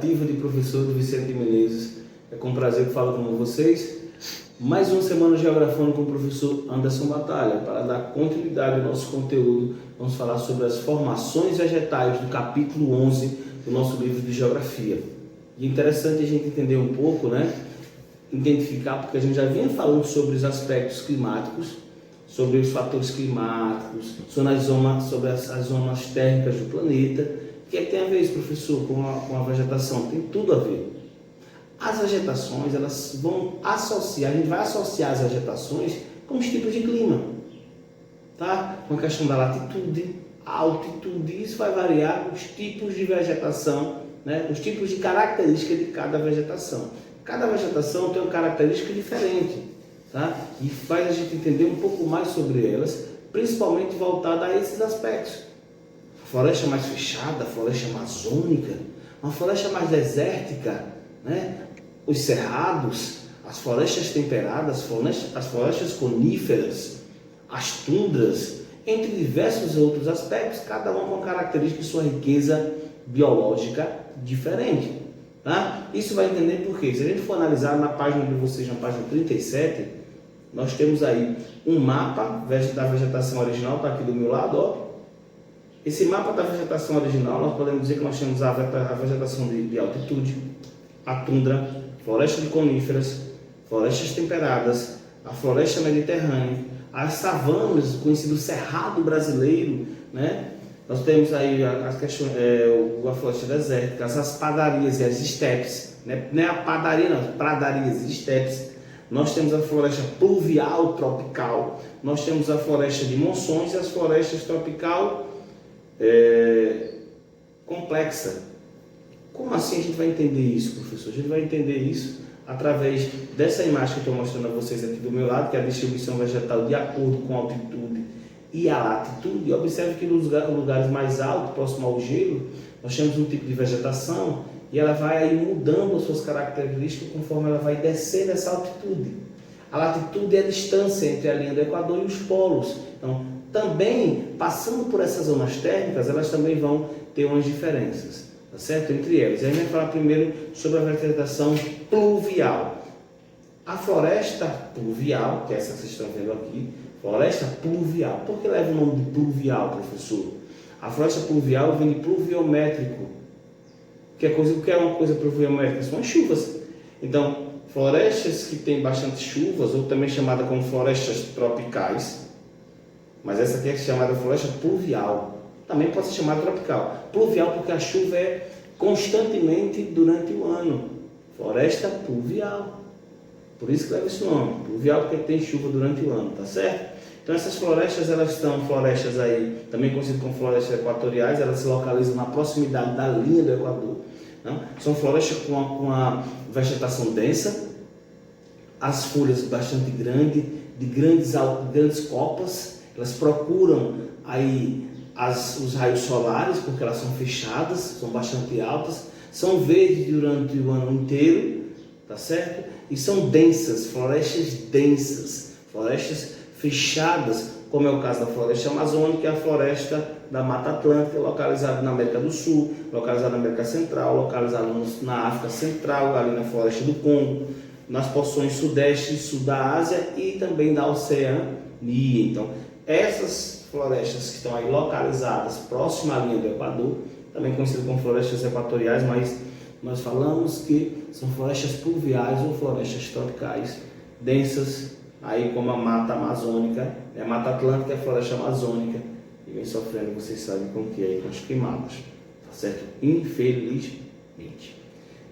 educativa de professor do Vicente Menezes. É com prazer que falo com vocês. Mais uma semana geografando com o professor Anderson Batalha. Para dar continuidade ao nosso conteúdo, vamos falar sobre as formações vegetais do capítulo 11 do nosso livro de geografia. E é interessante a gente entender um pouco, identificar, porque a gente já vinha falando sobre os aspectos climáticos, sobre os fatores climáticos, sobre as zonas térmicas do planeta. O que é que tem a ver isso, professor, com a vegetação? Tem tudo a ver. As vegetações, elas vão associar, a gente vai associar as vegetações com os tipos de clima, tá? Com a questão da latitude, a altitude, isso vai variar os tipos de vegetação, os tipos de característica de cada vegetação. Cada vegetação tem uma característica diferente, tá? E faz a gente entender um pouco mais sobre elas, principalmente voltada a esses aspectos. A floresta mais fechada, a floresta amazônica, uma floresta mais desértica, os cerrados, as florestas temperadas, as florestas coníferas, as tundras, entre diversos outros aspectos, cada uma com característica e sua riqueza biológica diferente. Tá? Isso vai entender por quê. Se a gente for analisar na página de vocês, na página 37, nós temos aí um mapa da vegetação original, está aqui do meu lado, ó. Esse mapa da vegetação original, nós podemos dizer que nós temos a vegetação de altitude, a tundra, floresta de coníferas, florestas temperadas, a floresta mediterrânea, as savanas, o conhecido cerrado brasileiro, Nós temos aí a floresta desértica, as padarias e as estepes, não é a padaria não, as pradarias e estepes. Nós temos a floresta pluvial tropical, nós temos a floresta de monções e as florestas tropical complexa. Como assim a gente vai entender isso, professor? A gente vai entender isso através dessa imagem que eu estou mostrando a vocês aqui do meu lado, que é a distribuição vegetal de acordo com a altitude e a latitude. E observe que nos lugares mais altos, próximo ao gelo, nós temos um tipo de vegetação e ela vai aí mudando as suas características conforme ela vai descendo essa altitude. A latitude é a distância entre a linha do Equador e os polos. Então, também, passando por essas zonas térmicas, elas também vão ter umas diferenças, tá certo? Entre elas. A gente vai falar primeiro sobre a vegetação pluvial. A floresta pluvial, que é essa que vocês estão vendo aqui, floresta pluvial. Por que leva o nome de pluvial, professor? A floresta pluvial vem de pluviométrico. O que é uma coisa pluviométrica? São as chuvas. Então, florestas que têm bastante chuvas, ou também chamada como florestas tropicais, mas essa aqui é chamada floresta pluvial. Também pode ser chamada tropical. Pluvial porque a chuva é constantemente durante o ano. Floresta pluvial. Por isso que leva esse nome. Pluvial porque tem chuva durante o ano, tá certo? Então essas florestas, elas são florestas aí, também conhecidas como florestas equatoriais, elas se localizam na proximidade da linha do Equador. São florestas com a vegetação densa, as folhas bastante grandes, de grandes copas, elas procuram aí os raios solares, porque elas são fechadas, são bastante altas, são verdes durante o ano inteiro, tá certo? E são densas, florestas fechadas, como é o caso da floresta amazônica e a floresta da Mata Atlântica, localizada na América do Sul, localizada na América Central, localizada na África Central, ali na floresta do Congo, nas porções sudeste e sul da Ásia e também da Oceania. Então, essas florestas que estão aí localizadas próximo à linha do Equador, também conhecidas como florestas equatoriais, mas nós falamos que são florestas pluviais ou florestas tropicais, densas, aí como a mata amazônica, a mata atlântica e a floresta amazônica, e vem sofrendo, vocês sabem com o que aí, com as queimadas, tá certo? Infelizmente.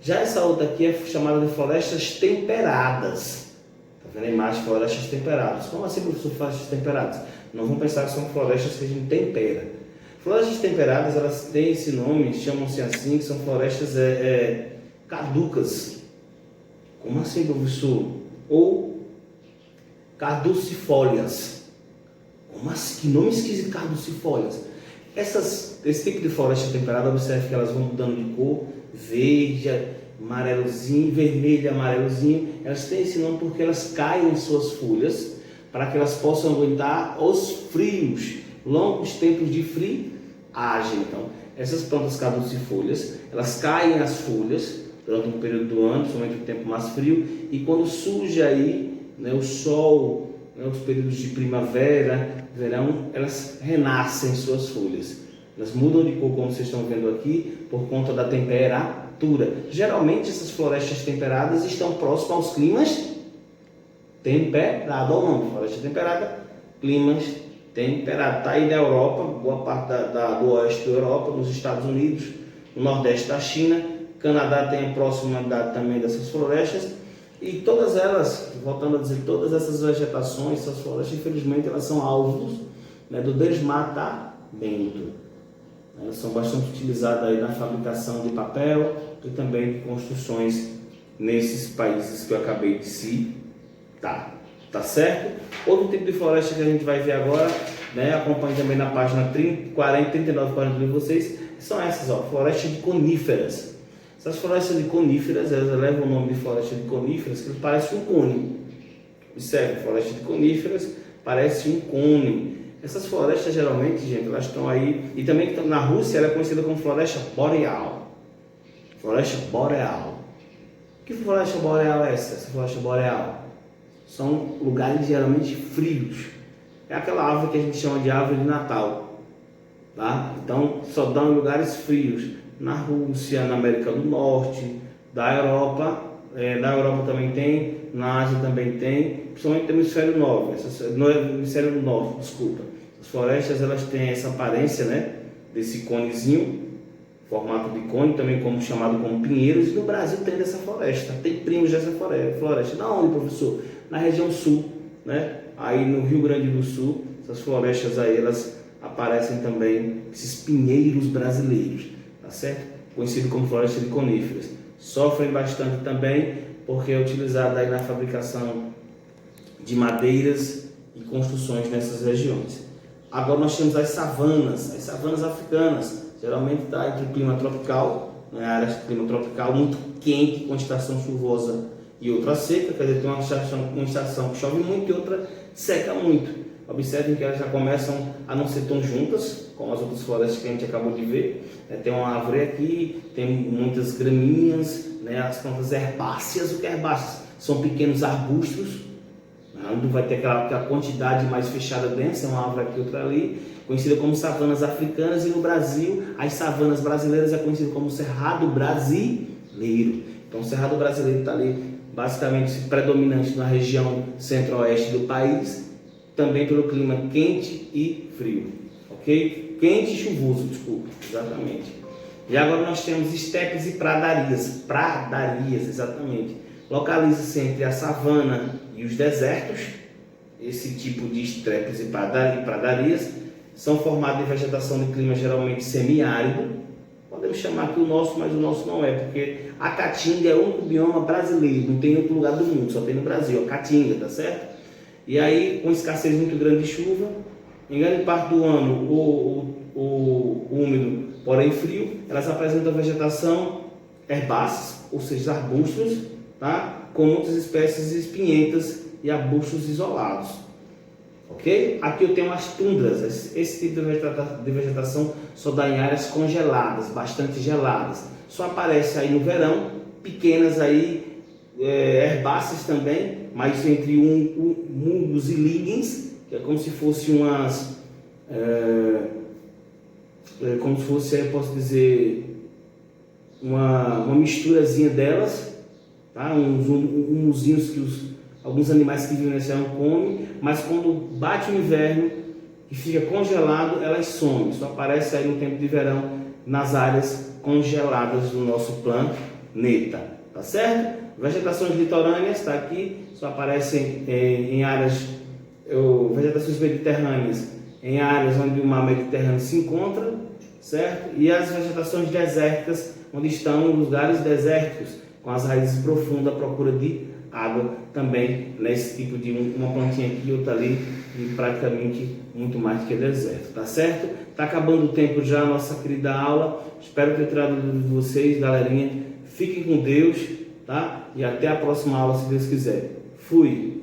Já essa outra aqui é chamada de florestas temperadas. Tá vendo a imagem de florestas temperadas? Como assim, professor, florestas temperadas? Não vamos pensar que são florestas que a gente tempera. Florestas temperadas, elas têm esse nome, chamam-se assim, que são florestas caducas. Como assim, professor? Ou caducifólias. Como assim? Que nome esquisito, caducifólias. Esse tipo de floresta temperada, observe que elas vão mudando de cor, verde, amarelozinho, vermelho, amarelozinho. Elas têm esse nome porque elas caem em suas folhas para que elas possam aguentar os frios, longos tempos de friagem. Então, essas plantas caducifolias, elas caem as folhas durante um período do ano, somente o tempo mais frio, e quando surge aí, né, o sol, né, os períodos de primavera, verão, elas renascem suas folhas. Elas mudam de cor, como vocês estão vendo aqui, por conta da temperatura. Geralmente essas florestas temperadas estão próximas aos climas temperados, ou não, floresta temperada, climas temperados. Está aí na Europa, boa parte do oeste da Europa, nos Estados Unidos, no nordeste da China, Canadá tem a proximidade também dessas florestas, e todas elas, voltando a dizer, todas essas vegetações, essas florestas, infelizmente, elas são alvos, né, do desmatamento. Elas são bastante utilizadas aí na fabricação de papel e também de construções nesses países que eu acabei de citar. Tá certo? Outro tipo de floresta que a gente vai ver agora, né, acompanhe também na página 39 e 40 de vocês, são essas, ó, florestas de coníferas. Essas florestas de coníferas, elas levam o nome de floresta de coníferas, que parece um cone. Observe, floresta de coníferas parece um cone. Essas florestas geralmente, gente, elas estão aí, e também na Rússia ela é conhecida como floresta boreal. Floresta boreal. Que floresta boreal é essa? Essa floresta boreal são lugares geralmente frios. É aquela árvore que a gente chama de árvore de Natal, tá? Então só dá em lugares frios. Na Rússia, na América do Norte, da Europa, na Europa também tem, na Ásia também tem, principalmente no hemisfério norte, no hemisfério norte, desculpa. As florestas, elas têm essa aparência, né, desse conezinho, formato de cone, também como chamado como pinheiros, e no Brasil tem dessa floresta, tem primos dessa floresta. Da onde, professor? Na região sul, né? Aí no Rio Grande do Sul, essas florestas aí, elas aparecem também, esses pinheiros brasileiros, tá certo? Conhecido como floresta de coníferas. Sofrem bastante também, porque é utilizada aí na fabricação de madeiras e construções nessas regiões. Agora nós temos as savanas africanas, geralmente está entre o clima tropical, né, áreas de clima tropical muito quente, com estação chuvosa e outra seca, quer dizer, tem uma estação que chove muito e outra seca muito. Observem que elas já começam a não ser tão juntas, como as outras florestas que a gente acabou de ver. Tem uma árvore aqui, tem muitas graminhas, né, as plantas herbáceas. O que é herbáceas? São pequenos arbustos, onde vai ter aquela quantidade mais fechada densa, uma árvore aqui, outra ali, conhecida como savanas africanas, e no Brasil, as savanas brasileiras é conhecido como cerrado brasileiro. Então o cerrado brasileiro está ali, basicamente predominante na região centro-oeste do país, também pelo clima quente e frio, ok? Quente e chuvoso, desculpa, exatamente. E agora nós temos estepes e pradarias, exatamente. Localiza-se entre a savana e os desertos. Esse tipo de estepes e pradarias são formados de vegetação de clima geralmente semiárido. Podemos chamar aqui o nosso, mas o nosso não é, porque a caatinga é o único bioma brasileiro, não tem em outro lugar do mundo, só tem no Brasil, a caatinga, tá certo? E aí, com escassez muito grande de chuva, em grande parte do ano, o úmido, porém frio, elas apresentam vegetação herbácea, ou seja, arbustos, tá? Com muitas espécies espinhentas e arbustos isolados. Ok? Aqui eu tenho as tundras. Esse tipo de vegetação só dá em áreas congeladas, bastante geladas. Só aparece aí no verão, pequenas aí, herbáceas também, mas entre musgos e ligens, que é como se fosse umas, como se fosse, eu posso dizer, uma misturazinha delas, tá? Uns humusinhos que alguns animais que vivem nesse ano comem, mas quando bate o inverno e fica congelado, elas somem. Só aparece aí no tempo de verão nas áreas congeladas do nosso planeta, tá certo? Vegetações litorâneas, está aqui, só aparecem em áreas, vegetações mediterrâneas, em áreas onde o mar Mediterrâneo se encontra, certo? E as vegetações desérticas, onde estão lugares desérticos, com as raízes profundas à procura de água, também nesse tipo de uma plantinha aqui e outra ali, e praticamente muito mais do que deserto, tá certo? Tá acabando o tempo já, nossa querida aula. Espero ter tirado de vocês, galerinha. Fiquem com Deus, tá? E até a próxima aula, se Deus quiser. Fui!